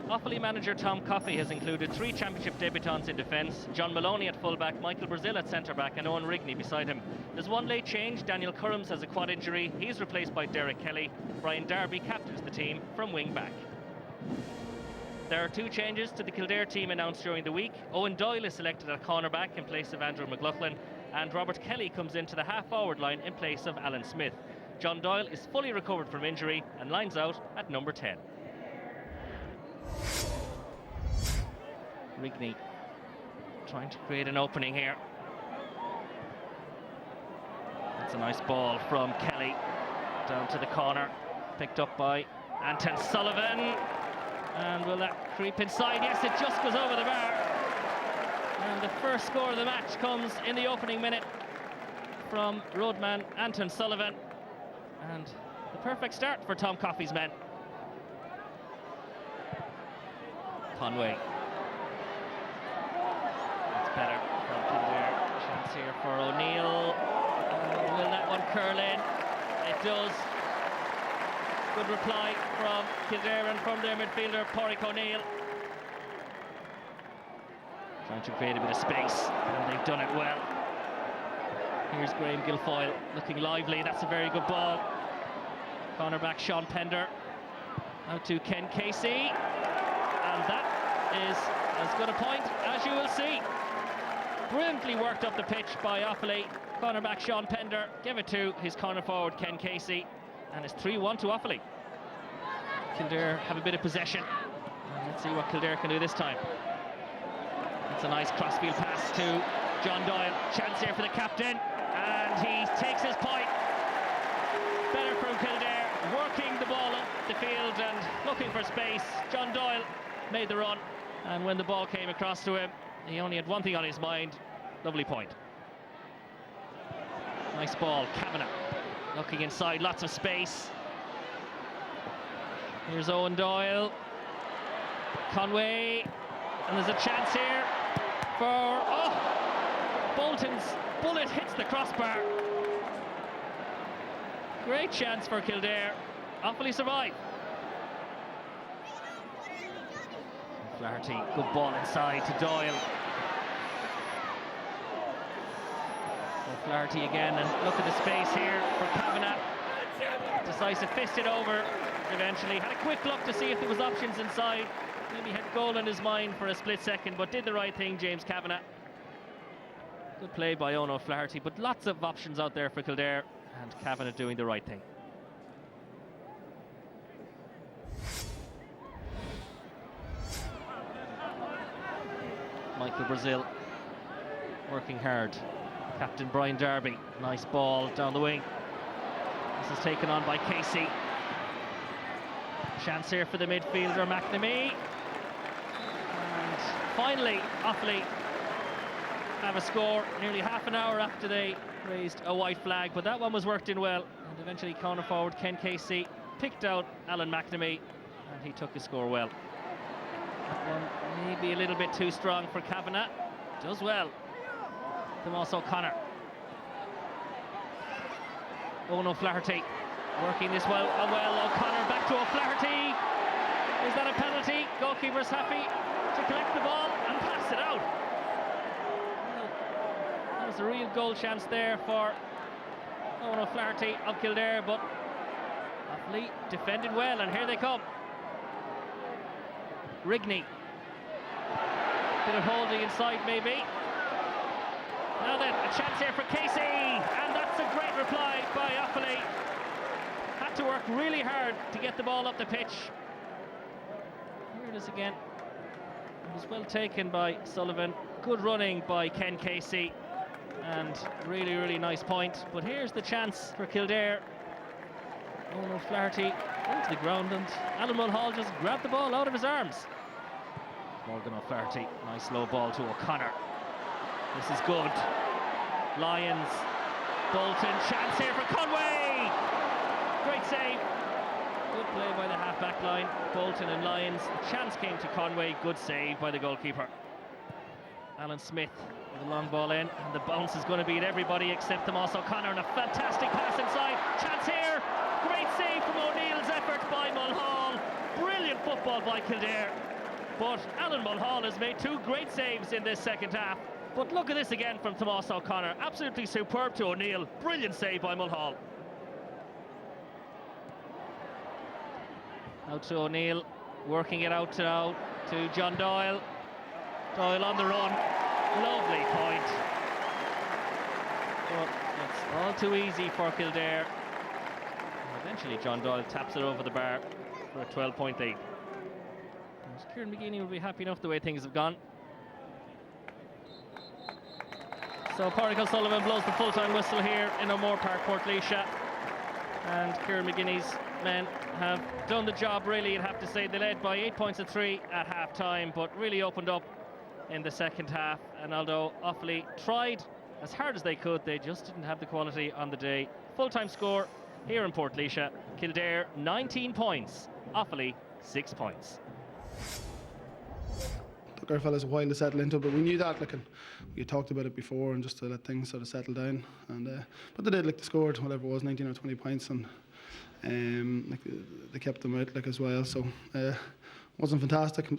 Offaly manager Tom Coffey has included 3 championship debutants in defence: John Maloney at full-back, Michael Brazil at centre-back and Owen Rigney beside him. There's one late change. Daniel Currams has a quad injury. He's replaced by Derek Kelly. Brian Darby captains the team from wing-back. There are 2 changes to the Kildare team announced during the week. Owen Doyle is selected at cornerback in place of Andrew McLaughlin, and Robert Kelly comes into the half-forward line in place of Alan Smith. John Doyle is fully recovered from injury and lines out at number 10. Rigney trying to create an opening here. That's a nice ball from Kelly down to the corner, picked up by Anton Sullivan. And will that creep inside? Yes, it just goes over the bar. And the first score of the match comes in the opening minute from roadman Anton Sullivan. And the perfect start for Tom Coffey's men. Conway. That's better from Kildare. Chance here for O'Neill. Will that one curl in? It does. Good reply from Kildare and from their midfielder, Pádraig O'Neill. Trying to create a bit of space, and they've done it well. Here's Graham Guilfoyle looking lively. That's a very good ball. Cornerback Sean Pender. Out to Ken Casey. And that is as good a point as you will see. Brilliantly worked up the pitch by Offaly. Cornerback Sean Pender gave it to his corner forward Ken Casey. And it's 3-1 to Offaly. Kildare have a bit of possession. And let's see what Kildare can do this time. It's a nice crossfield pass to John Doyle. Chance here for the captain. And he takes his point. Better from Kildare, working the ball up the field and looking for space. John Doyle made the run. And when the ball came across to him, he only had one thing on his mind. Lovely point. Nice ball, Kavanagh. Looking inside, lots of space. Here's Owen Doyle. Conway. And there's a chance here for... Oh! Bolton's bullet hits the crossbar. Great chance for Kildare. Offaly survive. Flaherty, good ball inside to Doyle. Flaherty again, and look at the space here for Kavanagh. Decides to fist it over eventually. Had a quick look to see if there was options inside. Maybe had goal in his mind for a split second, but did the right thing, James Kavanagh. Good play by Ono Flaherty, but lots of options out there for Kildare, and Kavanagh doing the right thing. Michael Brazil working hard. Captain Brian Darby, nice ball down the wing. This is taken on by Casey. Chance here for the midfielder McNamee. And finally, Offaly have a score nearly half an hour after they raised a white flag, but that one was worked in well. And eventually corner forward Ken Casey picked out Alan McNamee, and he took his score well. That one maybe a little bit too strong for Kavanagh. Does well. Tomas O'Connor. Ono Flaherty working this well. O'Connor back to O'Flaherty. Is that a penalty? Goalkeeper's happy to collect the ball and pass it out. Well, that was a real goal chance there for Ono Flaherty of Kildare, but Offaly defended well, and here they come. Rigney. Bit of holding inside maybe. Now then, a chance here for Casey, and that's a great reply by Offaly. Had to work really hard to get the ball up the pitch. Here it is again. It was well taken by Sullivan. Good running by Ken Casey, and really, really nice point. But here's the chance for Kildare. Ono Flaherty into the ground, and Alan Mulhall just grabbed the ball out of his arms. Morgan O'Flaherty, nice low ball to O'Connor. This is good. Lyons, Bolton, chance here for Conway. Great save. Good play by the half-back line, Bolton and Lyons. The chance came to Conway, good save by the goalkeeper. Alan Smith with a long ball in, and the bounce is going to beat everybody except Tomas O'Connor, and a fantastic pass inside. Chance here. Great save from O'Neill's effort by Mulhall. Brilliant football by Kildare, but Alan Mulhall has made 2 great saves in this second half. But look at this again from Tomás O'Connor. Absolutely superb to O'Neill. Brilliant save by Mulhall. Out to O'Neill, working it out now to John Doyle. Doyle on the run. Lovely point. But it's all too easy for Kildare. Eventually John Doyle taps it over the bar for a 12-point lead. Kieran McGeeney will be happy enough the way things have gone. So Pádraig O'Sullivan blows the full-time whistle here in O'Moore Park, Portlaoise. And Kieran McGeeney's men have done the job, really, I'd have to say. They led by 8 points to 3 at half-time, but really opened up in the second half. And although Offaly tried as hard as they could, they just didn't have the quality on the day. Full-time score here in Portlaoise. Kildare 19 points, Offaly 6 points. Took our fellas a while to settle into, but we knew that. Like, we had talked about it before, and just to let things sort of settle down. And but they did. Like, they scored whatever it was, 19 or 20 points, and like, they kept them out like as well. So wasn't fantastic.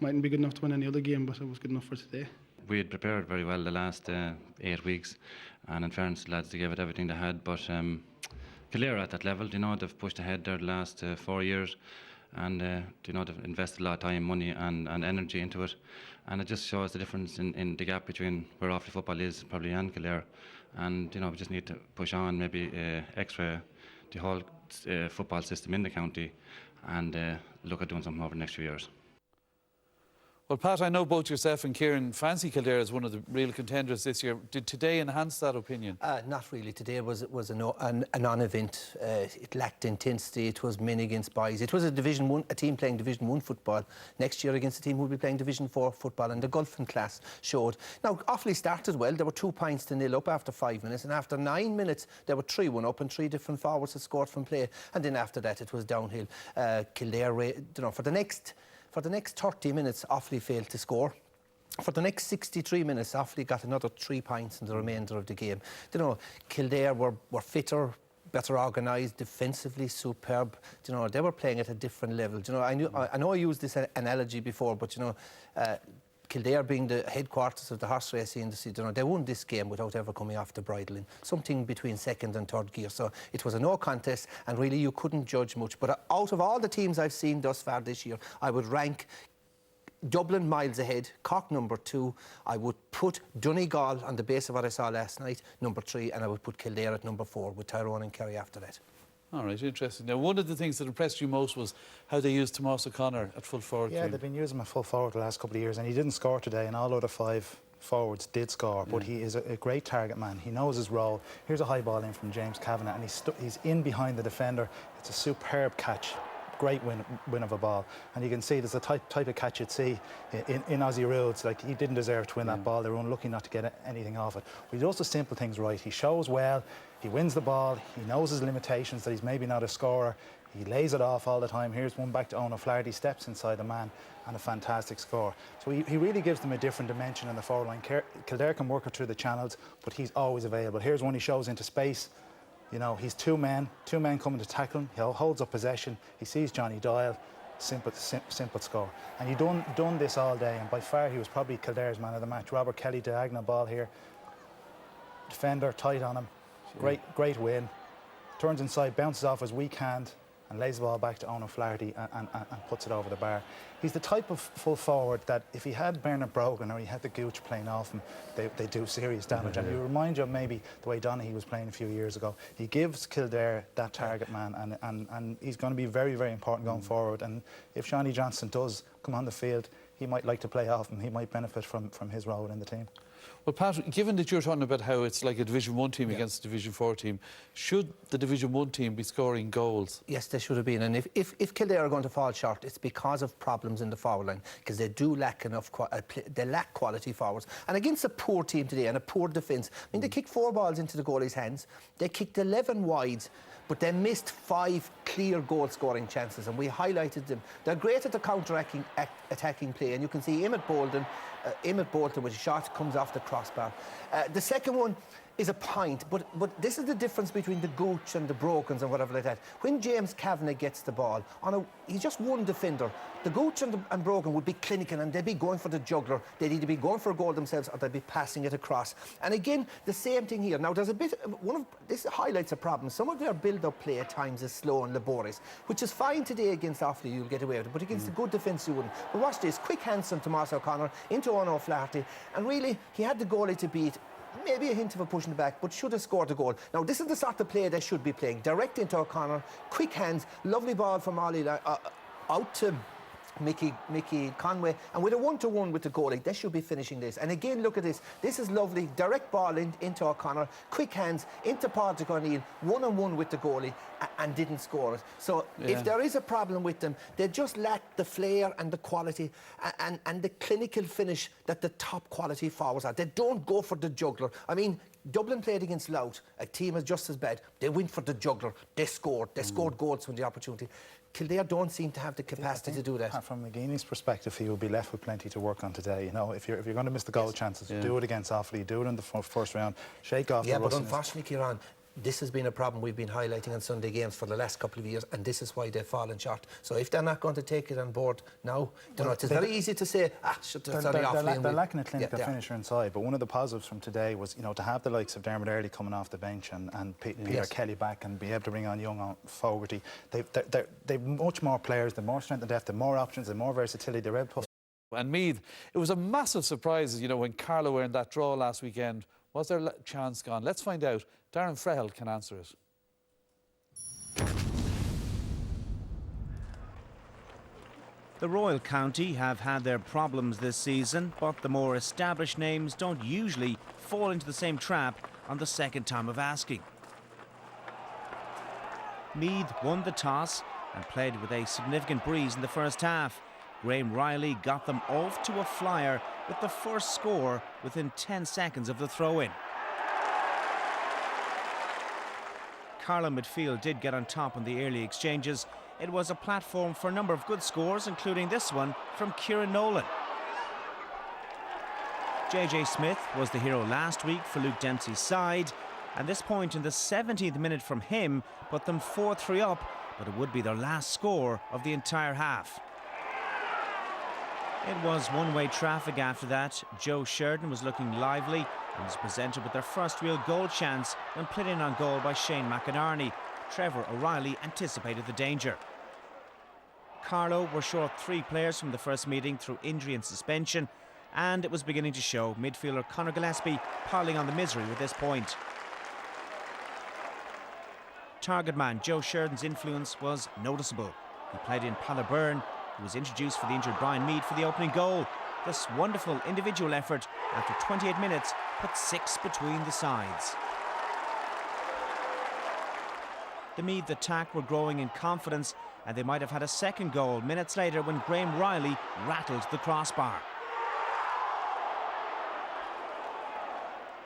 Mightn't be good enough to win any other game, but it was good enough for today. We had prepared very well the last 8 weeks, and in fairness, the lads, they gave it everything they had. But Kildare at that level, you know, they've pushed ahead there the last 4 years. And you know, they've invested a lot of time, money and energy into it, and it just shows the difference in the gap between where Offaly football is probably and Kildare. And you know, we just need to push on, maybe X-ray the whole football system in the county, and look at doing something over the next few years. Well, Pat, I know both yourself and Kieran fancy Kildare as one of the real contenders this year. Did today enhance that opinion? Not really. Today was a non-event. It lacked intensity. It was men against boys. It was a team playing Division 1 football. Next year against a team who will be playing Division 4 football, and the gulf in class showed. Now, Offaly started well. There were 2 points to 0 up after 5 minutes, and after 9 minutes, there were 3-1 up, and 3 different forwards had scored from play. And then after that, it was downhill. Kildare, you know, for the next 30 minutes, Offaly failed to score. For the next 63 minutes, Offaly got another 3 points in the remainder of the game. You know, Kildare were fitter, better organised, defensively superb. You know, they were playing at a different level. You know, I know I used this analogy before, but you know, Kildare being the headquarters of the horse racing industry, you know, they won this game without ever coming off the bridle in something between second and third gear. So it was a no contest, and really you couldn't judge much. But out of all the teams I've seen thus far this year, I would rank Dublin miles ahead, Cork number 2. I would put Donegal, on the base of what I saw last night, number 3, and I would put Kildare at number 4, with Tyrone and Kerry after that. All right, interesting. Now, one of the things that impressed you most was how they used Tomás O'Connor at full forward. Yeah, they've been using him at full forward the last couple of years, and he didn't score today, and all other 5 forwards did score, but he is a great target man. He knows his role. Here's a high ball in from James Kavanagh, and he's in behind the defender. It's a superb catch. Great win of a ball, and you can see there's a type of catch you'd see in Aussie rules. Like, he didn't deserve to win that ball. They were unlucky not to get anything off it. But he does the simple things right. He shows well. He wins the ball. He knows his limitations, that he's maybe not a scorer. He lays it off all the time. Here's one back to Owen O'Flaherty, steps inside the man, and a fantastic score. So he really gives them a different dimension in the forward line. Kildare can work it through the channels, but he's always available. Here's one he shows into space. You know, he's two men coming to tackle him. He holds up possession. He sees Johnny Doyle. Simple score. And he done this all day, and by far he was probably Kildare's man of the match. Robert Kelly, diagonal ball here. Defender tight on him. Great win. Turns inside, bounces off his weak hand, and lays the ball back to Owen O'Flaherty and puts it over the bar. He's the type of full forward that if he had Bernard Brogan or he had the Gooch playing off him, they do serious damage. And you remind you of maybe the way Donaghy was playing a few years ago. He gives Kildare that target man, and he's going to be very, very important going forward. And if Shawnee Johnson does come on the field, he might like to play off him. He might benefit from his role in the team. Well, Pat, given that you're talking about how it's like a Division 1 team against a Division 4 team, should the Division 1 team be scoring goals? Yes, they should have been. And if Kildare are going to fall short, it's because of problems in the forward line, because they do lack enough. They lack quality forwards. And against a poor team today and a poor defence, I mean, they kicked 4 balls into the goalie's hands. They kicked 11 wides, but they missed 5 clear goal-scoring chances, and we highlighted them. They're great at the counter-attacking play, and you can see Emmett Bolton with a shot comes off the crossbar. The second one, is a point, but this is the difference between the Gooch and the Brokens and whatever like that. When James Kavanagh gets the ball, he's just one defender. The Gooch and Brogan would be clinical and they'd be going for the juggler. They'd either be going for a goal themselves or they'd be passing it across. And again, the same thing here. Now, there's a bit, this highlights a problem. Some of their build-up play at times is slow and laborious, which is fine today against Offaly, you'll get away with it, but against a good defence you wouldn't. But watch this, quick hands from Tomas O'Connor into Ono O'Flaherty, and really, he had the goalie to beat. Maybe a hint of a push in the back, but should have scored a goal. Now, this is the sort of play they should be playing. Direct into O'Connor, quick hands, lovely ball from Ollie out to Mickey Conway, and with a 1-to-1 with the goalie, they should be finishing this. And again, look at this. This is lovely. Direct ball into O'Connor, quick hands into Patrick O'Neill, 1-on-1 with the goalie, and didn't score it. So if there is a problem with them, they just lack the flair and the quality and the clinical finish that the top quality forwards are. They don't go for the juggler. I mean, Dublin played against Louth, a team is just as bad. They went for the juggler. They scored. They scored goals when the opportunity. Kildare don't seem to have the capacity to do that. From McGeeney's perspective, he will be left with plenty to work on today. You know, if you're going to miss the goal chances, do it against Offaly, do it in the first round, shake off the rustiness. but unfortunately, Kieran, this has been a problem we've been highlighting on Sunday games for the last couple of years, and this is why they've fallen short. So if they're not going to take it on board now, it's very easy to say, they're lacking a clinical finisher inside. But one of the positives from today was, you know, to have the likes of Dermot Earley coming off the bench and Peter Kelly back and be able to bring on Young on forward. They've much more players, they've more strength and depth, they've more options, they've more versatility. They're able to... And Meath, it was a massive surprise, you know, when Carlow were in that draw last weekend. Was their chance gone? Let's find out. Darren Frehel can answer it. The Royal County have had their problems this season, but the more established names don't usually fall into the same trap on the second time of asking. Meath won the toss and played with a significant breeze in the first half. Graham Riley got them off to a flyer with the first score within 10 seconds of the throw-in. Carlow midfield did get on top in the early exchanges. It was a platform for a number of good scores, including this one from Kieran Nolan. JJ Smith was the hero last week for Luke Dempsey's side, and this point in the 17th minute from him put them 4-3 up, but it would be their last score of the entire half. It was one-way traffic after that. Joe Sheridan was looking lively and was presented with their first real goal chance when put in on goal by Shane McInerney. Trevor O'Reilly anticipated the danger. Carlow were short 3 players from the first meeting through injury and suspension, and it was beginning to show. Midfielder Conor Gillespie piling on the misery with this point. Target man Joe Sheridan's influence was noticeable. He played in Byrne, who was introduced for the injured Brian Meath for the opening goal. This wonderful individual effort, after 28 minutes, put 6 between the sides. The Meath attack were growing in confidence, and they might have had a second goal minutes later when Graham Riley rattled the crossbar.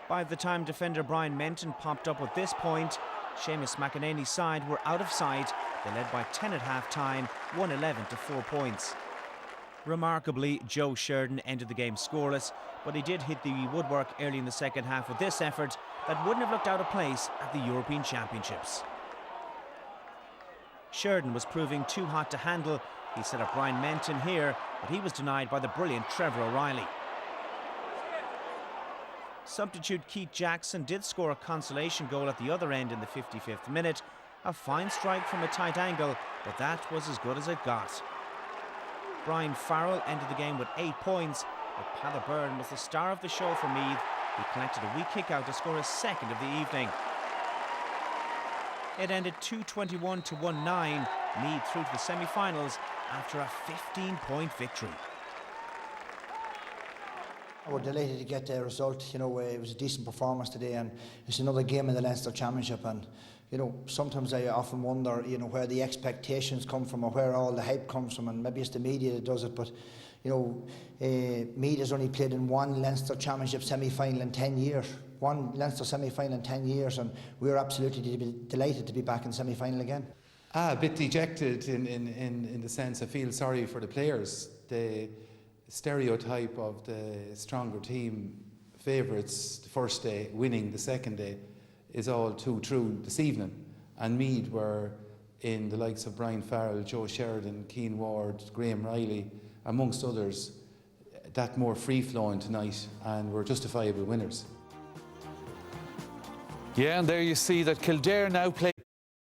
By the time defender Brian Menton popped up at this point, Seamus McInerney's side were out of sight. They led by 10 at half-time, 1-11 to 4 points. Remarkably, Joe Sheridan ended the game scoreless, but he did hit the woodwork early in the second half with this effort that wouldn't have looked out of place at the European Championships. Sheridan was proving too hot to handle. He set up Brian Menton here, but he was denied by the brilliant Trevor O'Reilly. Substitute Keith Jackson did score a consolation goal at the other end in the 55th minute. A fine strike from a tight angle, but that was as good as it got. Brian Farrell ended the game with 8 points, but Byrne was the star of the show for Meath. He collected a wee kick out to score his second of the evening. It ended 2-21 to 1-9. Meath through to the semi-finals after a 15-point victory. We're delighted to get the result. You know, it was a decent performance today, and it's another game in the Leinster Championship. And you know, sometimes I often wonder, you know, where the expectations come from or where all the hype comes from, and maybe it's the media that does it. But you know, Meath has only played in one Leinster Championship semi-final in 10 years. One Leinster semi-final in 10 years, and we're absolutely delighted to be back in semi-final again. A bit dejected in the sense I feel sorry for the players. The stereotype of the stronger team favourites the first day, winning the second day, is all too true this evening. And Meath were in the likes of Brian Farrell, Joe Sheridan, Keane Ward, Graham Riley, amongst others, that more free-flowing tonight, and were justifiable winners. Yeah, and there you see that Kildare now play